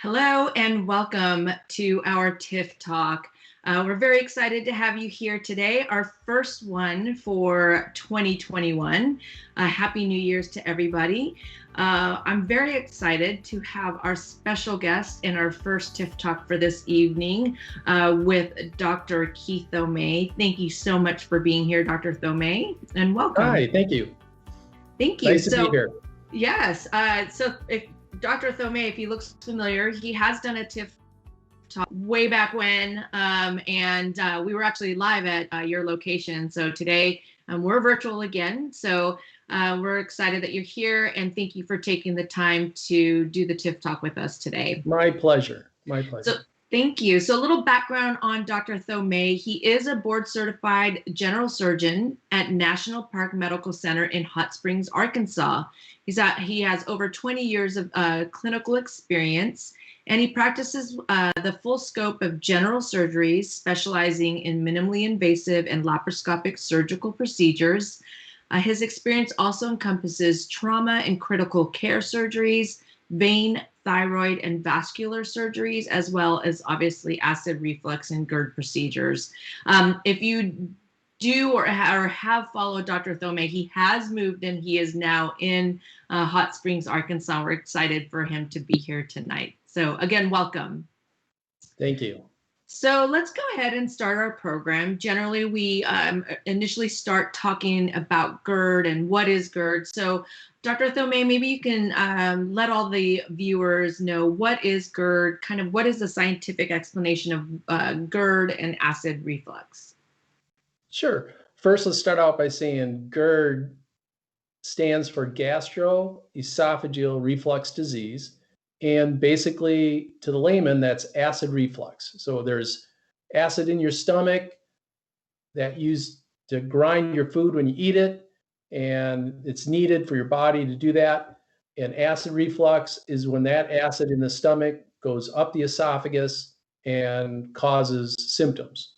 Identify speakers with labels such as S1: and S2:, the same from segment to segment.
S1: Hello and welcome to our TIF Talk. We're very excited to have you here today, our first one for 2021. Happy New Year's to everybody. I'm very excited to have our special guest in our first TIF Talk for this evening with Dr. Keith Thomae. Thank you so much for being here, Dr. Thomae, and welcome.
S2: Hi, thank you.
S1: Thank you.
S2: Nice to be here.
S1: Yes. So if Dr. Thomae, if he looks familiar, he has done a TIF Talk way back when, and we were actually live at your location. So today we're virtual again. So we're excited that you're here, and thank you for taking the time to do the TIF Talk with us today.
S2: My pleasure. My pleasure.
S1: So thank you. So a little background on Dr. Thomae. He is a board-certified general surgeon at National Park Medical Center in Hot Springs, Arkansas. He has over 20 years of clinical experience, and he practices the full scope of general surgeries, specializing in minimally invasive and laparoscopic surgical procedures. His experience also encompasses trauma and critical care surgeries, vein, thyroid, and vascular surgeries, as well as obviously acid reflux and GERD procedures. If you do or have followed Dr. Thomae, he has moved and he is now in Hot Springs, Arkansas. We're excited for him to be here tonight. So again, welcome.
S2: Thank you.
S1: So let's go ahead and start our program. Generally, we initially start talking about GERD and what is GERD. So Dr. Thomae, maybe you can let all the viewers know what is GERD, kind of what is the scientific explanation of GERD and acid reflux?
S2: Sure. First, let's start out by saying GERD stands for gastroesophageal reflux disease. And basically, to the layman, that's acid reflux. So there's acid in your stomach that used to grind your food when you eat it, and it's needed for your body to do that. And acid reflux is when that acid in the stomach goes up the esophagus and causes symptoms.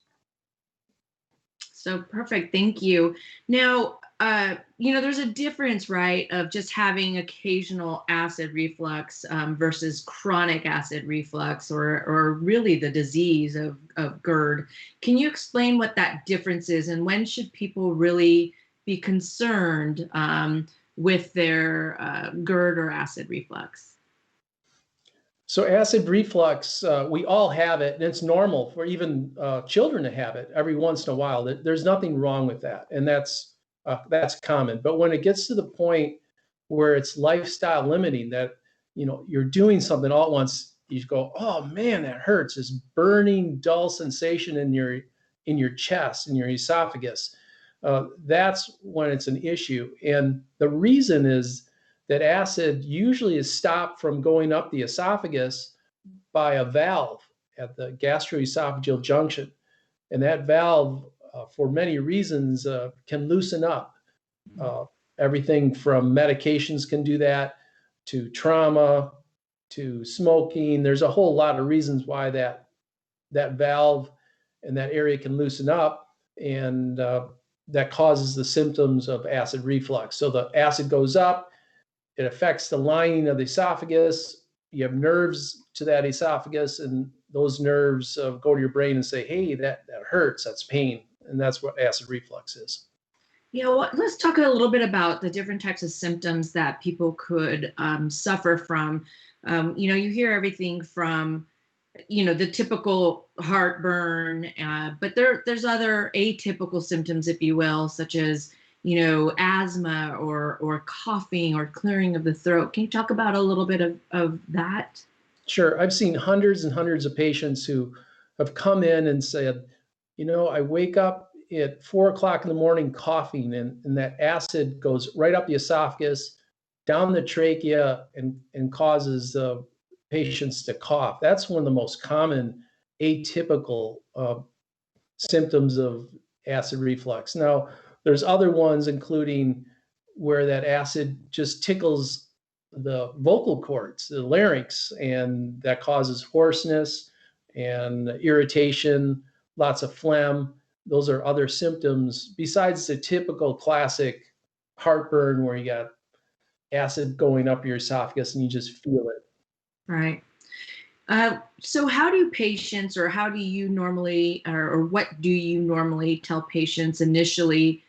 S1: So perfect. Thank you. Now, there's a difference, right, of just having occasional acid reflux versus chronic acid reflux or really the disease of GERD. Can you explain what that difference is, and when should people really be concerned with their GERD or acid reflux?
S2: So acid reflux, we all have it, and it's normal for even children to have it every once in a while. There's nothing wrong with that, and that's common. But when it gets to the point where it's lifestyle limiting, that you're doing something all at once, you go, oh man, that hurts. This burning, dull sensation in your chest, in your esophagus. That's when it's an issue, and the reason is that acid usually is stopped from going up the esophagus by a valve at the gastroesophageal junction. And that valve, for many reasons, can loosen up. Everything from medications can do that, to trauma, to smoking. There's a whole lot of reasons why that valve and that area can loosen up, and that causes the symptoms of acid reflux. So the acid goes up, it affects the lining of the esophagus. You have nerves to that esophagus, and those nerves go to your brain and say, hey, that hurts, that's pain. And that's what acid reflux is.
S1: Yeah, well, let's talk a little bit about the different types of symptoms that people could suffer from. You hear everything from, the typical heartburn, but there's other atypical symptoms, if you will, such as asthma or coughing or clearing of the throat. Can you talk about a little bit of that?
S2: Sure. I've seen hundreds and hundreds of patients who have come in and said, I wake up at 4:00 in the morning coughing, and that acid goes right up the esophagus, down the trachea, and causes the patients to cough. That's one of the most common atypical symptoms of acid reflux. Now, there's other ones, including where that acid just tickles the vocal cords, the larynx, and that causes hoarseness and irritation, lots of phlegm. Those are other symptoms besides the typical classic heartburn where you got acid going up your esophagus and you just feel it.
S1: Right. So how do patients, or how do you normally, or what do you normally tell patients initially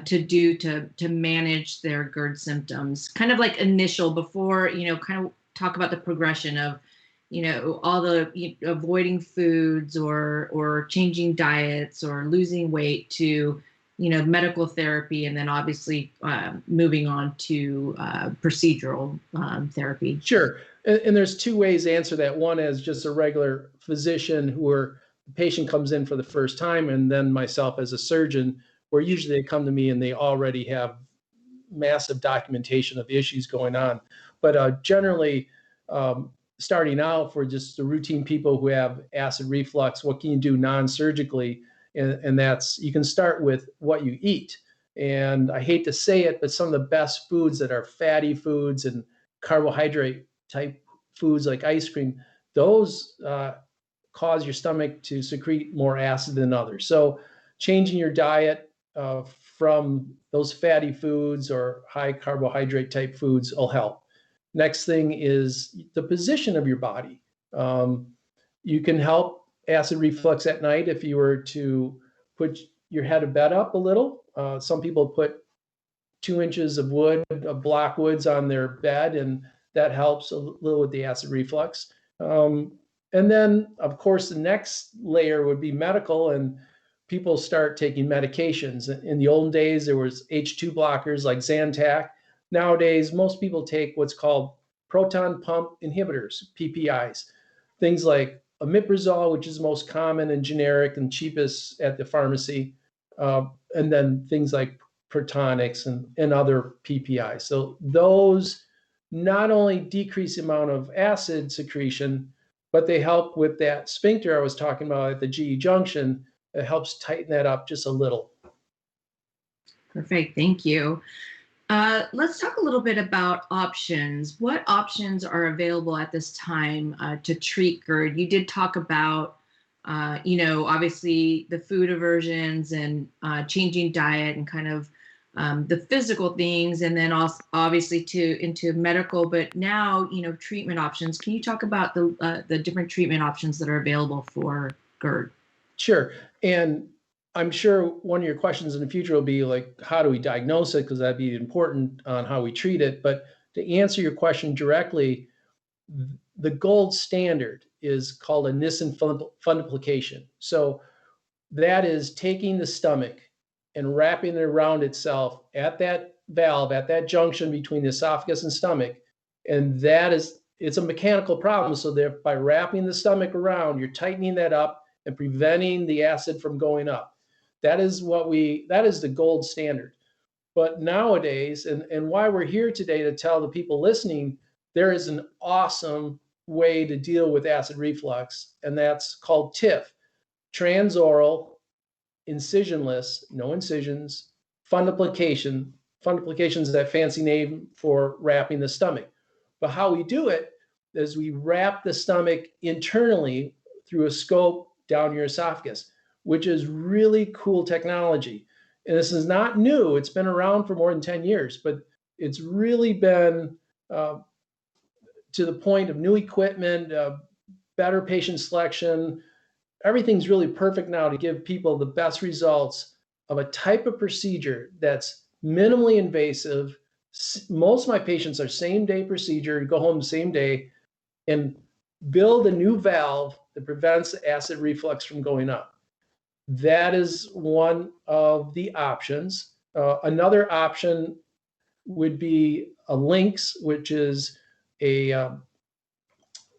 S1: to do to manage their GERD symptoms? Kind of like initial before, kind of talk about the progression of, all the avoiding foods or changing diets or losing weight to, medical therapy, and then obviously moving on to procedural therapy.
S2: Sure. And there's two ways to answer that. One is just a regular physician where the patient comes in for the first time, and then myself as a surgeon, where usually they come to me and they already have massive documentation of issues going on. But generally, starting out for just the routine people who have acid reflux, what can you do non-surgically? And that's, you can start with what you eat. And I hate to say it, but some of the best foods that are fatty foods and carbohydrate type foods like ice cream, those cause your stomach to secrete more acid than others. So changing your diet from those fatty foods or high carbohydrate type foods will help. Next thing is the position of your body. You can help acid reflux at night if you were to put your head of bed up a little. Some people put 2 inches of wood, of block woods on their bed, and that helps a little with the acid reflux. And then, of course, the next layer would be medical, and people start taking medications. In the olden days, there was H2 blockers like Zantac. Nowadays, most people take what's called proton pump inhibitors, PPIs. Things like omeprazole, which is most common and generic and cheapest at the pharmacy, and then things like Protonics and other PPIs. So those not only decrease the amount of acid secretion, but they help with that sphincter I was talking about at the GE junction. It helps tighten that up just a little.
S1: Perfect. Thank you. Let's talk a little bit about options. What options are available at this time to treat GERD? You did talk about, obviously the food aversions and changing diet and kind of the physical things, and then also obviously into medical. But now, treatment options. Can you talk about the different treatment options that are available for GERD?
S2: Sure. And I'm sure one of your questions in the future will be like, how do we diagnose it? Because that'd be important on how we treat it. But to answer your question directly, the gold standard is called a Nissen fundoplication. So that is taking the stomach and wrapping it around itself at that valve, at that junction between the esophagus and stomach. And it's a mechanical problem. So there, by wrapping the stomach around, you're tightening that up and preventing the acid from going up. That is the gold standard. But nowadays, and why we're here today to tell the people listening, there is an awesome way to deal with acid reflux, and that's called TIF, transoral, incisionless, no incisions, fundoplication. Fundoplication is that fancy name for wrapping the stomach. But how we do it is we wrap the stomach internally through a scope down your esophagus, which is really cool technology. And this is not new. It's been around for more than 10 years, but it's really been to the point of new equipment, better patient selection. Everything's really perfect now to give people the best results of a type of procedure that's minimally invasive. Most of my patients are same day procedure, go home the same day, and build a new valve that prevents acid reflux from going up. That is one of the options. Another option would be a LINX, which is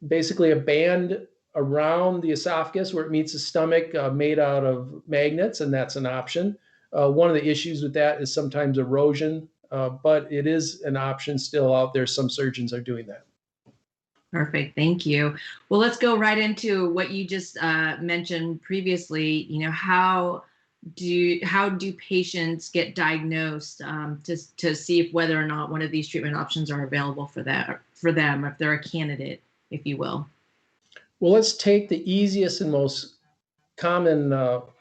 S2: basically a band around the esophagus where it meets the stomach, made out of magnets, and that's an option. One of the issues with that is sometimes erosion, but it is an option still out there. Some surgeons are doing that.
S1: Perfect. Thank you. Well, let's go right into what you just mentioned previously. How do patients get diagnosed to see if whether or not one of these treatment options are available for them, if they're a candidate, if you will?
S2: Well, let's take the easiest and most common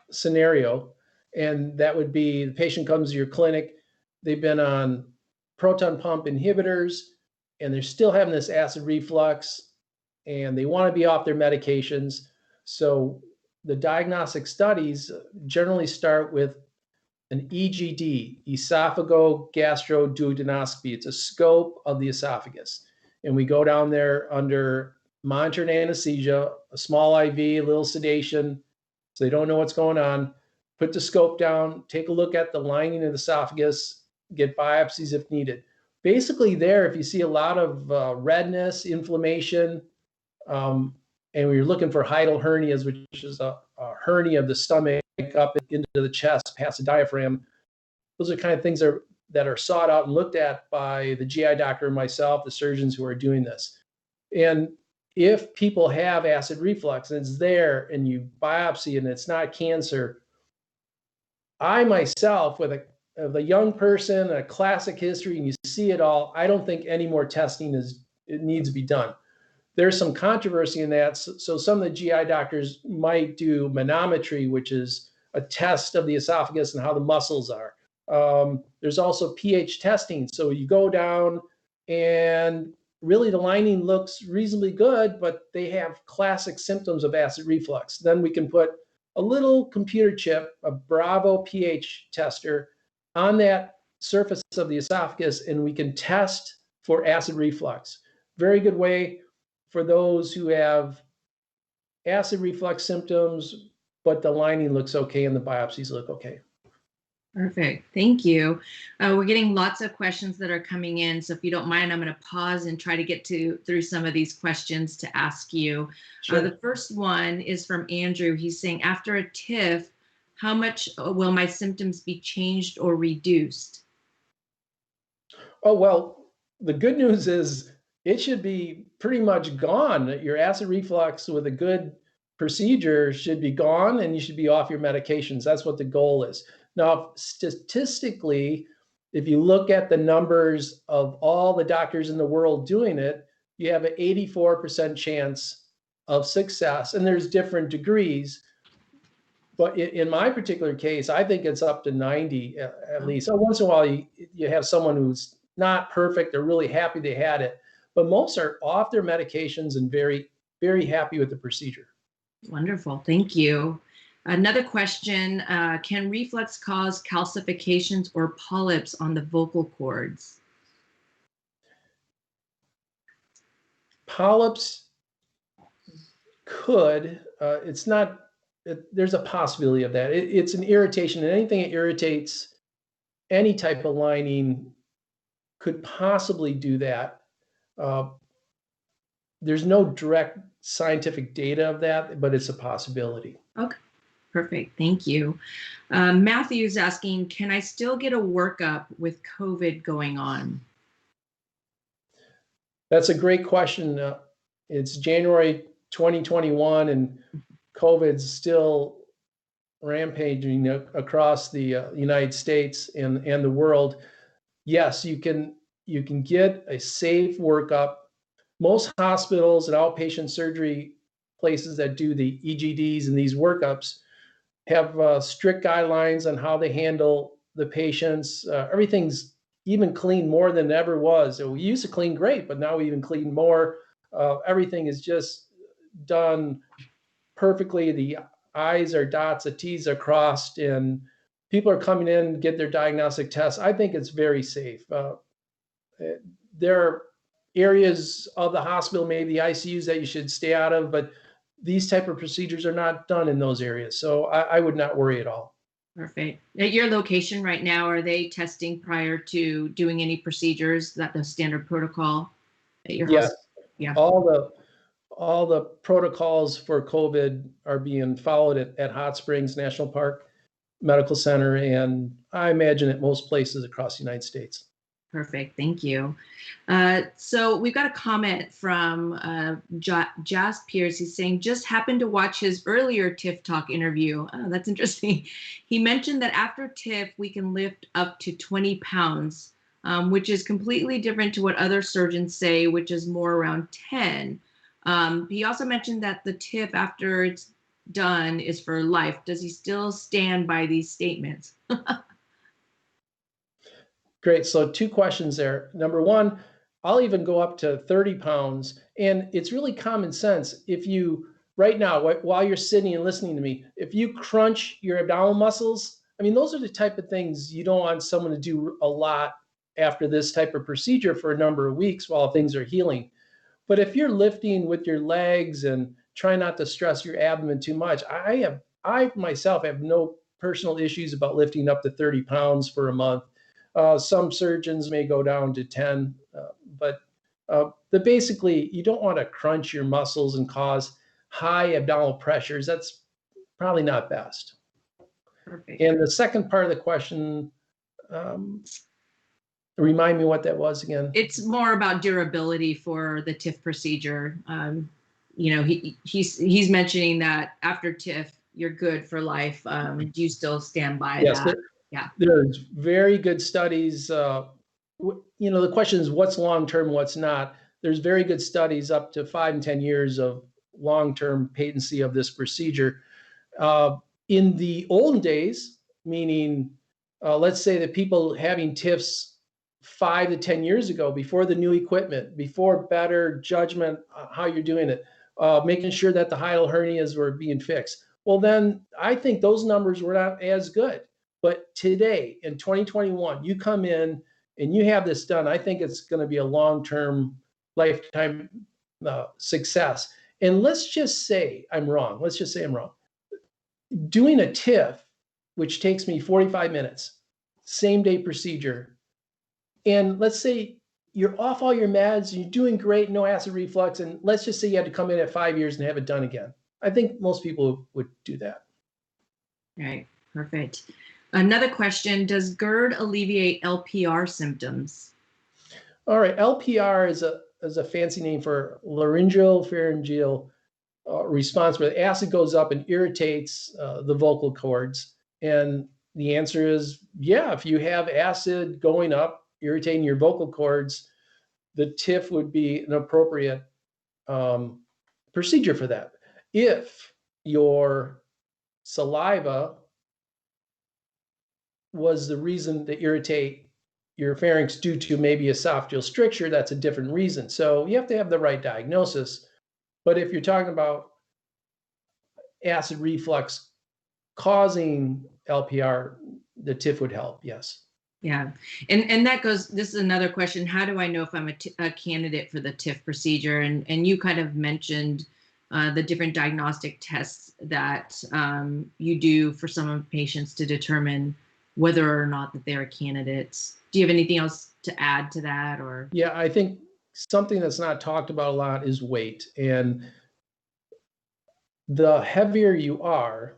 S2: scenario, and that would be the patient comes to your clinic, they've been on proton pump inhibitors, and they're still having this acid reflux. and they want to be off their medications. So the diagnostic studies generally start with an EGD, esophagogastroduodenoscopy. It's a scope of the esophagus. And we go down there under monitored anesthesia, a small IV, a little sedation, so they don't know what's going on. Put the scope down, take a look at the lining of the esophagus, get biopsies if needed. Basically, there, if you see a lot of redness, inflammation, and we're looking for hiatal hernias, which is a hernia of the stomach up into the chest past the diaphragm. Those are kind of things that are sought out and looked at by the GI doctor and myself, the surgeons who are doing this. And if people have acid reflux and it's there and you biopsy and it's not cancer, I myself, with a young person, a classic history, and you see it all, I don't think any more testing it needs to be done. There's some controversy in that. So some of the GI doctors might do manometry, which is a test of the esophagus and how the muscles are. There's also pH testing. So you go down and really the lining looks reasonably good, but they have classic symptoms of acid reflux. Then we can put a little computer chip, a Bravo pH tester, on that surface of the esophagus, and we can test for acid reflux. Very good way for those who have acid reflux symptoms, but the lining looks okay and the biopsies look okay.
S1: Perfect. Thank you. We're getting lots of questions that are coming in. So if you don't mind, I'm going to pause and try to get through some of these questions to ask you.
S2: Sure.
S1: The first one is from Andrew. He's saying, after a TIF, how much will my symptoms be changed or reduced?
S2: Oh, well, the good news is it should be pretty much gone. Your acid reflux with a good procedure should be gone and you should be off your medications. That's what the goal is. Now, statistically, if you look at the numbers of all the doctors in the world doing it, you have an 84% chance of success, and there's different degrees. But in my particular case, I think it's up to 90 at least. So once in a while, you have someone who's not perfect, they're really happy they had it, but most are off their medications and very, very happy with the procedure.
S1: Wonderful. Thank you. Another question, can reflux cause calcifications or polyps on the vocal cords?
S2: Polyps could, it's not, there's a possibility of that. It's an irritation, and anything that irritates any type of lining could possibly do that. There's no direct scientific data of that, but it's a possibility.
S1: Okay. Perfect. Thank you. Matthew's asking, can I still get a workup with COVID going on?
S2: That's a great question. It's January 2021 and COVID's still rampaging across the United States and the world. Yes, you can get a safe workup. Most hospitals and outpatient surgery places that do the EGDs and these workups have strict guidelines on how they handle the patients. Everything's even clean more than it ever was. So we used to clean great, but now we even clean more. Everything is just done perfectly. The I's are dots, the T's are crossed, and people are coming in, get their diagnostic tests. I think it's very safe. There are areas of the hospital, maybe the ICUs, that you should stay out of, but these type of procedures are not done in those areas. So I would not worry at all.
S1: Perfect. At your location right now, are they testing prior to doing any procedures? Is that the standard protocol at your
S2: Yes.
S1: hospital? Yeah.
S2: All the protocols for COVID are being followed at Hot Springs National Park Medical Center, and I imagine at most places across the United States.
S1: Perfect. Thank you. So we've got a comment from Jazz Pierce. He's saying, just happened to watch his earlier TIF Talk interview. Oh, that's interesting. He mentioned that after TIF, we can lift up to 20 pounds, which is completely different to what other surgeons say, which is more around 10. He also mentioned that the TIF after it's done is for life. Does he still stand by these statements?
S2: Great. So two questions there. Number one, I'll even go up to 30 pounds. And it's really common sense. If you, right now, while you're sitting and listening to me, if you crunch your abdominal muscles, I mean, those are the type of things you don't want someone to do a lot after this type of procedure for a number of weeks while things are healing. But if you're lifting with your legs and try not to stress your abdomen too much, I myself have no personal issues about lifting up to 30 pounds for a month. Some surgeons may go down to 10, but basically you don't want to crunch your muscles and cause high abdominal pressures. That's probably not best.
S1: Perfect.
S2: And the second part of the question, remind me what that was again.
S1: It's more about durability for the TIF procedure. He's mentioning that after TIF, you're good for life. Do you still stand by that? Yeah.
S2: There's very good studies. The question is what's long-term, what's not. There's very good studies up to 5 and 10 years of long-term patency of this procedure. In the olden days, meaning let's say that people having TIFs 5 to 10 years ago, before the new equipment, before better judgment, how you're doing it, making sure that the hiatal hernias were being fixed. Well, then I think those numbers were not as good. But today in 2021, you come in and you have this done, I think it's going to be a long-term, lifetime success. And let's just say I'm wrong. Let's just say I'm wrong. Doing a TIF, which takes me 45 minutes, same day procedure, and let's say you're off all your meds, you're doing great, no acid reflux, and let's just say you had to come in at 5 years and have it done again. I think most people would do that.
S1: Right, perfect. Another question, does GERD alleviate LPR symptoms?
S2: All right, LPR is a fancy name for laryngeal pharyngeal response, where the acid goes up and irritates the vocal cords. And the answer is, yeah, if you have acid going up, irritating your vocal cords, the TIF would be an appropriate procedure for that. If your saliva was the reason to irritate your pharynx due to maybe esophageal stricture, that's a different reason. So you have to have the right diagnosis. But if you're talking about acid reflux causing LPR, the TIF would help, yes.
S1: Yeah, and that goes, this is another question, how do I know if I'm a candidate for the TIF procedure? And you kind of mentioned the different diagnostic tests that you do for some patients to determine whether or not that they're candidates. Do you have anything else to add to that? Or
S2: yeah, I think something that's not talked about a lot is weight. And the heavier you are,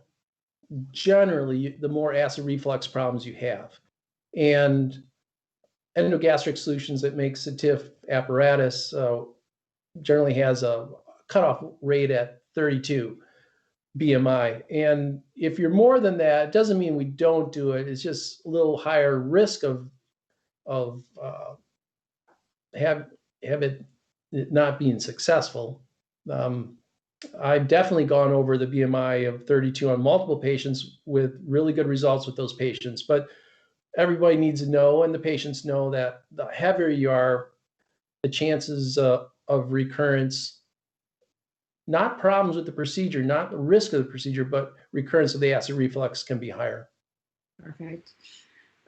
S2: generally, the more acid reflux problems you have. And endogastric solutions that makes a TIF apparatus generally has a cutoff rate at 32 BMI. And if you're more than that, it doesn't mean we don't do it. It's just a little higher risk of have it not being successful. I've definitely gone over the BMI of 32 on multiple patients with really good results with those patients. But everybody needs to know, and the patients know, that the heavier you are, the chances of recurrence, not problems with the procedure, not the risk of the procedure, but recurrence of the acid reflux can be higher.
S1: Perfect.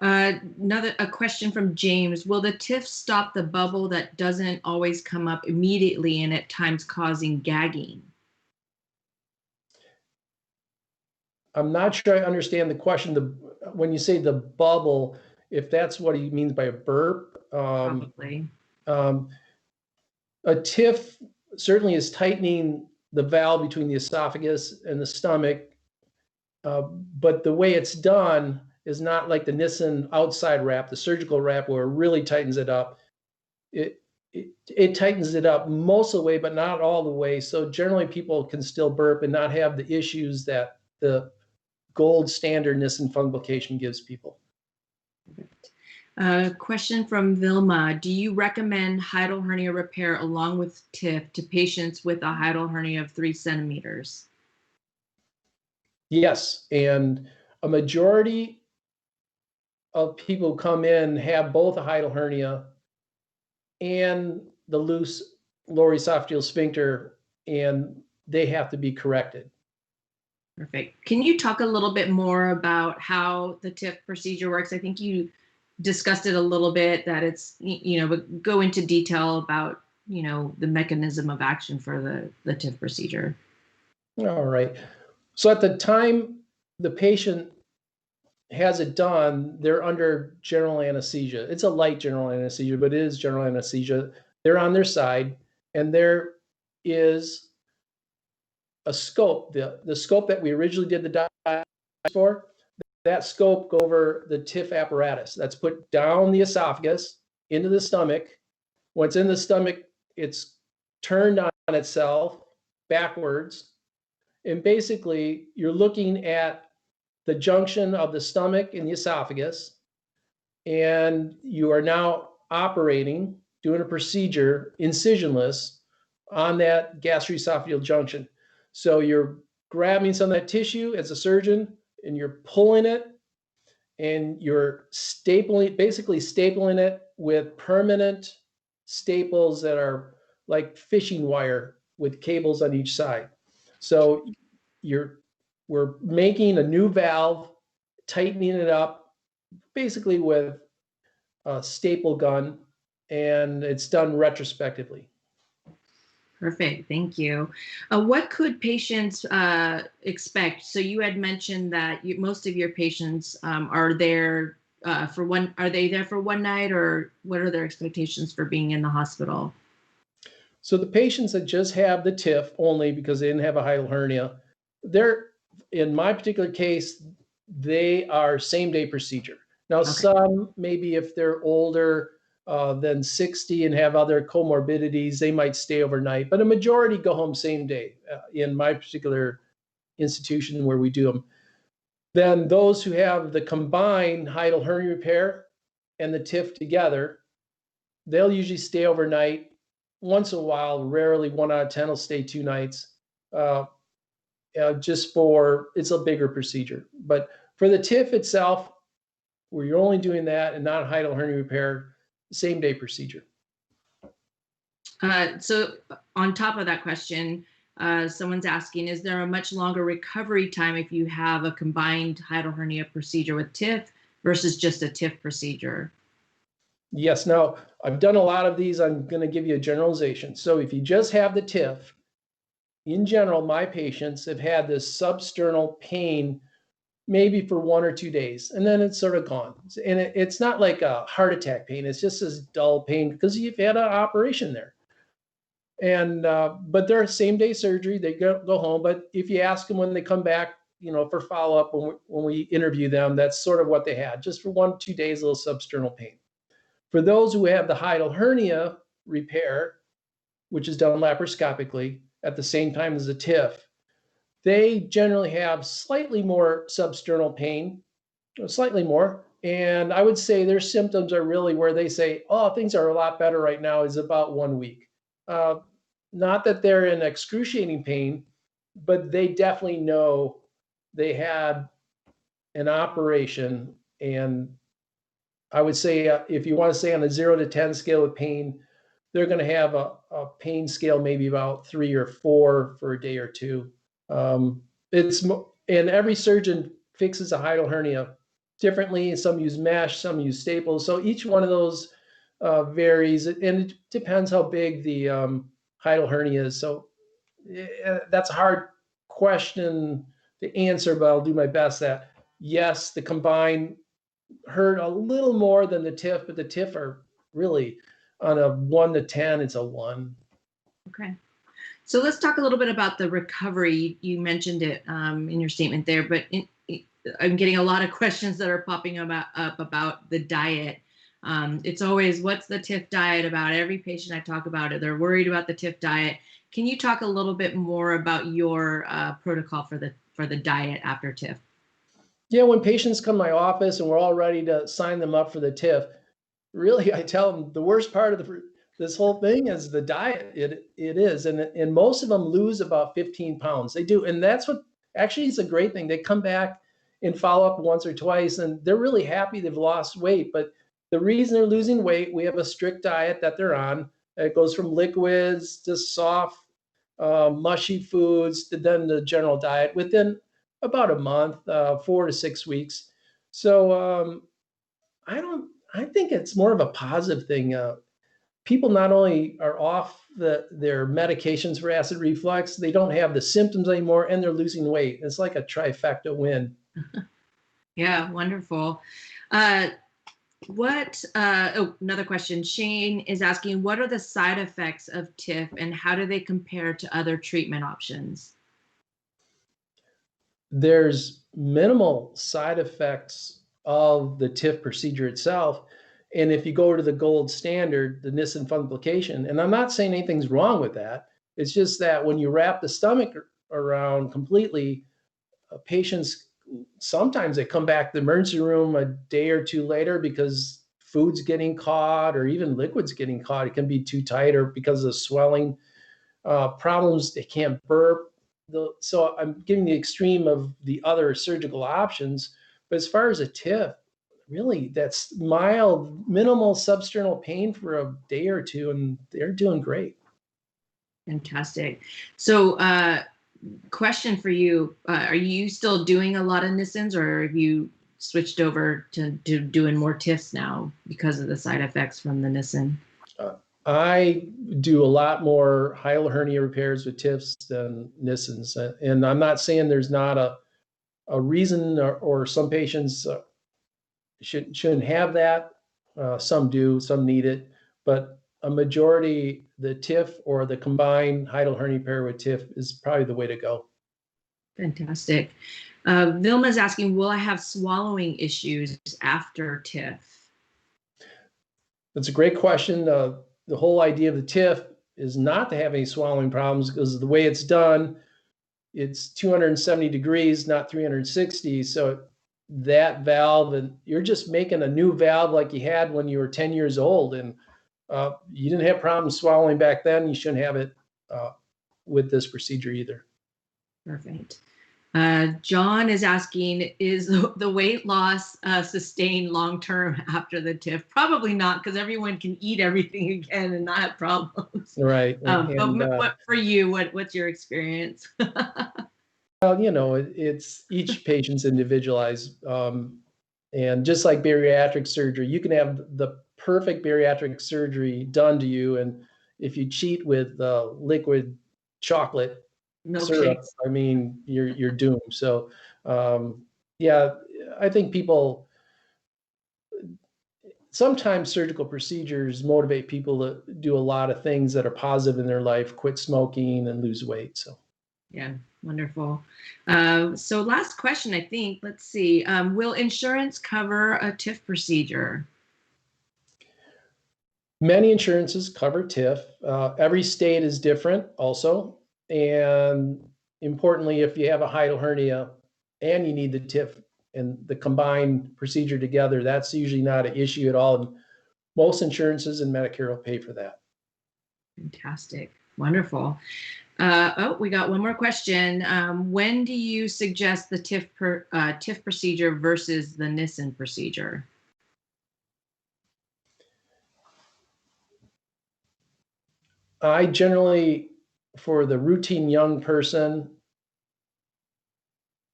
S1: A question from James. Will the TIF stop the bubble that doesn't always come up immediately and at times causing gagging?
S2: I'm not sure I understand the question. When you say the bubble, if that's what he means by a burp.
S1: Probably.
S2: A TIF certainly is tightening the valve between the esophagus and the stomach, but the way it's done is not like the Nissen outside wrap, the surgical wrap, where it really tightens it up. It tightens it up most of the way, but not all the way. So generally people can still burp and not have the issues that the gold standard Nissen fungification gives people.
S1: Question from Vilma. Do you recommend hiatal hernia repair along with TIF to patients with a hiatal hernia of 3 centimeters?
S2: Yes, and a majority of people who come in have both a hiatal hernia and the loose lower esophageal sphincter, and they have to be corrected.
S1: Perfect. Can you talk a little bit more about how the TIF procedure works? I think you discussed it a little bit, that it's, but go into detail about, the mechanism of action for the TIF procedure.
S2: All right. So at the time the patient has it done, they're under general anesthesia. It's a light general anesthesia, but it is general anesthesia. They're on their side, and there is a scope, the scope that we originally did the dive for, that scope go over the TIF apparatus. That's put down the esophagus into the stomach. Once in the stomach, it's turned on itself backwards. And basically, you're looking at the junction of the stomach and the esophagus, and you are now operating, doing a procedure incisionless on that gastroesophageal junction. So you're grabbing some of that tissue as a surgeon, and you're pulling it, and you're basically stapling it with permanent staples that are like fishing wire with cables on each side. So we're making a new valve, tightening it up, basically with a staple gun, and it's done retrospectively.
S1: Perfect. Thank you. What could patients expect? So you had mentioned that most of your patients are there for one. Are they there for one night, or what are their expectations for being in the hospital?
S2: So the patients that just have the TIF only because they didn't have a hiatal hernia, they're, in my particular case, they are same day procedure. Now,
S1: Okay.
S2: some, maybe if they're older than 60 and have other comorbidities, they might stay overnight, but a majority go home same day in my particular institution where we do them. Then those who have the combined hiatal hernia repair and the TIF together, they'll usually stay overnight. Once in a while, rarely 1 out of 10 will stay 2 nights. Just for, it's a bigger procedure. But for the TIF itself, where you're only doing that and not a hiatal hernia repair, same day procedure.
S1: So on top of that question, someone's asking, is there a much longer recovery time if you have a combined hiatal hernia procedure with TIF versus just a TIF procedure?
S2: Yes. Now, I've done a lot of these. I'm going to give you a generalization. So if you just have the TIF, in general, my patients have had this substernal pain maybe for 1 or 2 days, and then it's sort of gone. And it's not like a heart attack pain. It's just this dull pain because you've had an operation there. And but they're same day surgery. They go home. But if you ask them when they come back, for follow up when we interview them, that's sort of what they had, just for 1 or 2 days, a little substernal pain. For those who have the hiatal hernia repair, which is done laparoscopically at the same time as the TIF, they generally have slightly more substernal pain, slightly more. And I would say their symptoms are really where they say, oh, things are a lot better right now, is about 1 week. Not that they're in excruciating pain, but they definitely know they had an operation. And I would say if you want to say on a 0 to 10 scale of pain, they're going to have a pain scale maybe about 3 or 4 for a day or two. And every surgeon fixes a hiatal hernia differently. Some use mesh, some use staples. So each one of those varies, and it depends how big the hiatal hernia is. So that's a hard question to answer, but I'll do my best. That yes, the combined hurt a little more than the TIF, but the TIF are really on a 1 to 10, it's a 1.
S1: Okay. So let's talk a little bit about the recovery. You mentioned it in your statement there, but I'm getting a lot of questions that are popping up about the diet. It's always, what's the TIF diet about? Every patient I talk about it, they're worried about the TIF diet. Can you talk a little bit more about your protocol for the diet after TIF?
S2: Yeah, when patients come to my office and we're all ready to sign them up for the TIF, really, I tell them the worst part of this whole thing is the diet. It is, and most of them lose about 15 pounds. They do, and that's what actually is a great thing. They come back and follow up once or twice, and they're really happy they've lost weight. But The reason they're losing weight, we have a strict diet that they're on. It goes from liquids to soft, mushy foods to then the general diet within about a month, 4 to 6 weeks. So I think it's more of a positive thing. People not only are off their medications for acid reflux, they don't have the symptoms anymore, and they're losing weight. It's like a trifecta win.
S1: Yeah, wonderful. Another question. Shane is asking, what are the side effects of TIF and how do they compare to other treatment options?
S2: There's minimal side effects of the TIF procedure itself. And if you go to the gold standard, the Nissen fundoplication, and I'm not saying anything's wrong with that, it's just that when you wrap the stomach around completely, patients sometimes they come back to the emergency room a day or two later because food's getting caught or even liquids getting caught. It can be too tight or because of swelling problems. They can't burp. So I'm giving the extreme of the other surgical options. But as far as a TIF, really, that's mild, minimal substernal pain for a day or two, and they're doing great.
S1: Fantastic. So, question for you: are you still doing a lot of Nissens, or have you switched over to doing more TIFs now because of the side effects from the Nissen?
S2: I do a lot more hiatal hernia repairs with TIFs than Nissens, and I'm not saying there's not a reason or some patients shouldn't have that. Some do, some need it, but a majority, the TIF or the combined hiatal hernia repair with TIF is probably the way to go.
S1: Fantastic. Vilma's asking, will I have swallowing issues after TIF?
S2: That's a great question. The whole idea of the TIF is not to have any swallowing problems because the way it's done, it's 270 degrees, not 360. So that valve, and you're just making a new valve like you had when you were 10 years old. And you didn't have problems swallowing back then. You shouldn't have it with this procedure either.
S1: Perfect. John is asking, is the weight loss sustained long-term after the TIF? Probably not, because everyone can eat everything again and not have problems.
S2: Right.
S1: But what for you? What's your experience?
S2: Well, it's each patient's individualized. And just like bariatric surgery, you can have the perfect bariatric surgery done to you. And if you cheat with liquid chocolate syrup,
S1: Milkshakes.
S2: I mean, you're doomed. So, yeah, I think people sometimes surgical procedures motivate people to do a lot of things that are positive in their life, quit smoking and lose weight. So,
S1: yeah, wonderful. So last question, I think. Let's see. Will insurance cover a TIF procedure?
S2: many insurances cover TIF. Every state is different also. And importantly, if you have a hiatal hernia and you need the TIF and the combined procedure together, that's usually not an issue at all. And most insurances and Medicare will pay for that.
S1: Fantastic. Wonderful. We got one more question. When do you suggest the TIF procedure versus the Nissen procedure?
S2: I generally, for the routine young person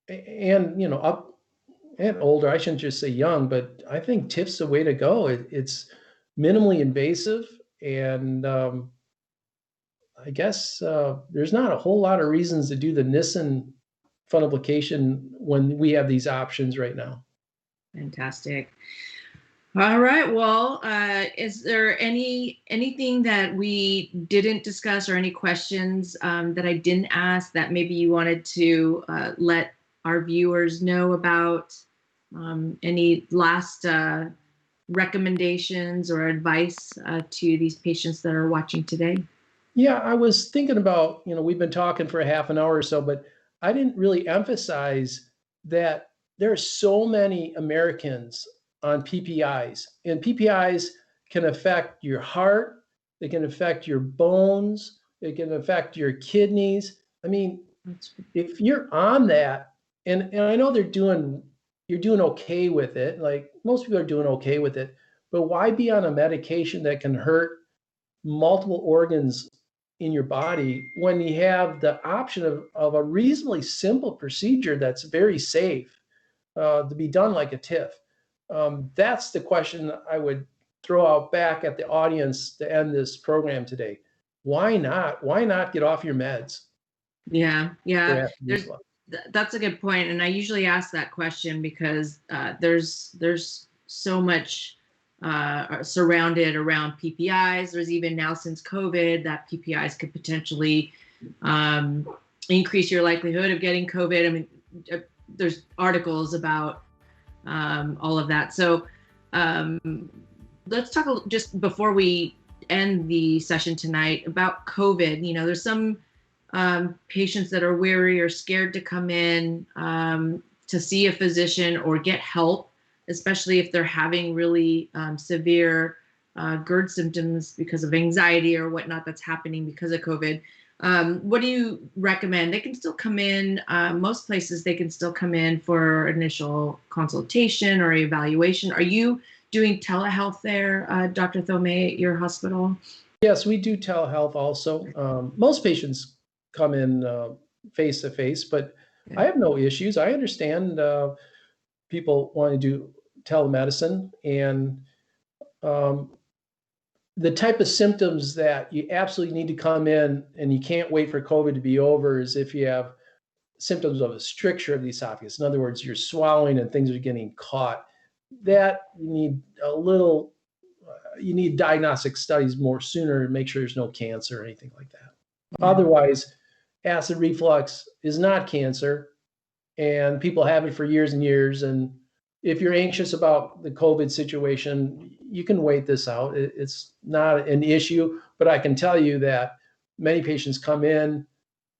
S2: and, up and older, I shouldn't just say young, but I think TIF's the way to go. It's minimally invasive. And I guess there's not a whole lot of reasons to do the Nissen fundoplication when we have these options right now.
S1: Fantastic. All right. Well, is there anything that we didn't discuss or any questions that I didn't ask that maybe you wanted to let our viewers know about? Any last recommendations or advice to these patients that are watching today?
S2: Yeah, I was thinking about, we've been talking for a half an hour or so, but I didn't really emphasize that there are so many Americans on PPIs, and PPIs can affect your heart, they can affect your bones, they can affect your kidneys. I mean, if you're on that, and I know you're doing okay with it, like most people are doing okay with it, but why be on a medication that can hurt multiple organs in your body when you have the option of a reasonably simple procedure that's very safe to be done like a TIF? That's the question I would throw out back at the audience to end this program today. Why not? Why not get off your meds?
S1: Yeah.
S2: There's
S1: That's a good point, and I usually ask that question because there's so much surrounded around PPIs. There's even now since COVID that PPIs could potentially increase your likelihood of getting COVID. I mean, there's articles about all of that. So let's talk just before we end the session tonight about COVID. You know, there's some patients that are weary or scared to come in to see a physician or get help, especially if they're having really severe GERD symptoms because of anxiety or whatnot that's happening because of COVID. What do you recommend? They can still come in. Most places they can still come in for initial consultation or evaluation. Are you doing telehealth there, Dr. Thomae, at your hospital?
S2: Yes, we do telehealth also. Most patients come in face to face, but I have no issues. I understand people want to do telemedicine, and the type of symptoms that you absolutely need to come in and you can't wait for COVID to be over is if you have symptoms of a stricture of the esophagus. In other words, you're swallowing and things are getting caught. That you need diagnostic studies more sooner to make sure there's no cancer or anything like that. Otherwise, acid reflux is not cancer, and people have it for years and years. And if you're anxious about the COVID situation, you can wait this out. It's not an issue, but I can tell you that many patients come in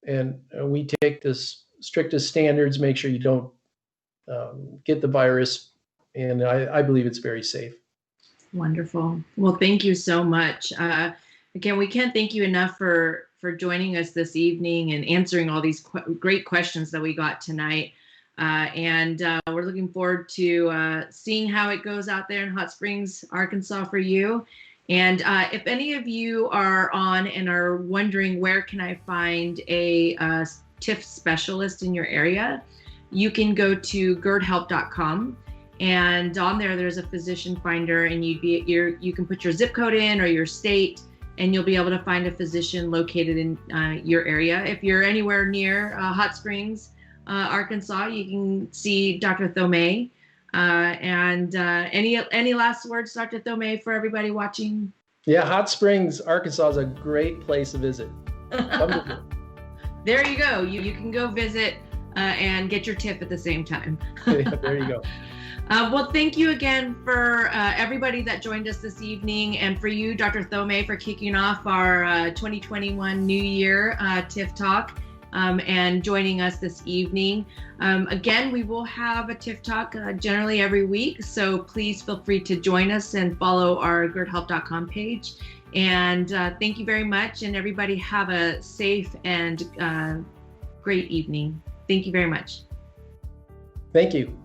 S2: and we take this strictest standards, make sure you don't get the virus. And I believe it's very safe.
S1: Wonderful. Well, thank you so much. Again, we can't thank you enough for joining us this evening and answering all these great questions that we got tonight. And we're looking forward to seeing how it goes out there in Hot Springs, Arkansas for you. And if any of you are on and are wondering where can I find a TIF specialist in your area, you can go to gerdhelp.com. And on there's a physician finder, and you can put your zip code in or your state, and you'll be able to find a physician located in your area. If you're anywhere near Hot Springs, Arkansas, you can see Dr. Thomae. And any last words, Dr. Thomae, for everybody watching?
S2: Yeah, Hot Springs, Arkansas is a great place to visit.
S1: There you go. You can go visit and get your TIF at the same time.
S2: Yeah, there you go.
S1: Well, thank you again for everybody that joined us this evening, and for you, Dr. Thomae, for kicking off our 2021 New Year TIF Talk and joining us this evening. Again, we will have a TIF Talk generally every week, so please feel free to join us and follow our gerdhelp.com page. And thank you very much, and everybody have a safe and great evening. Thank you very much.
S2: Thank you.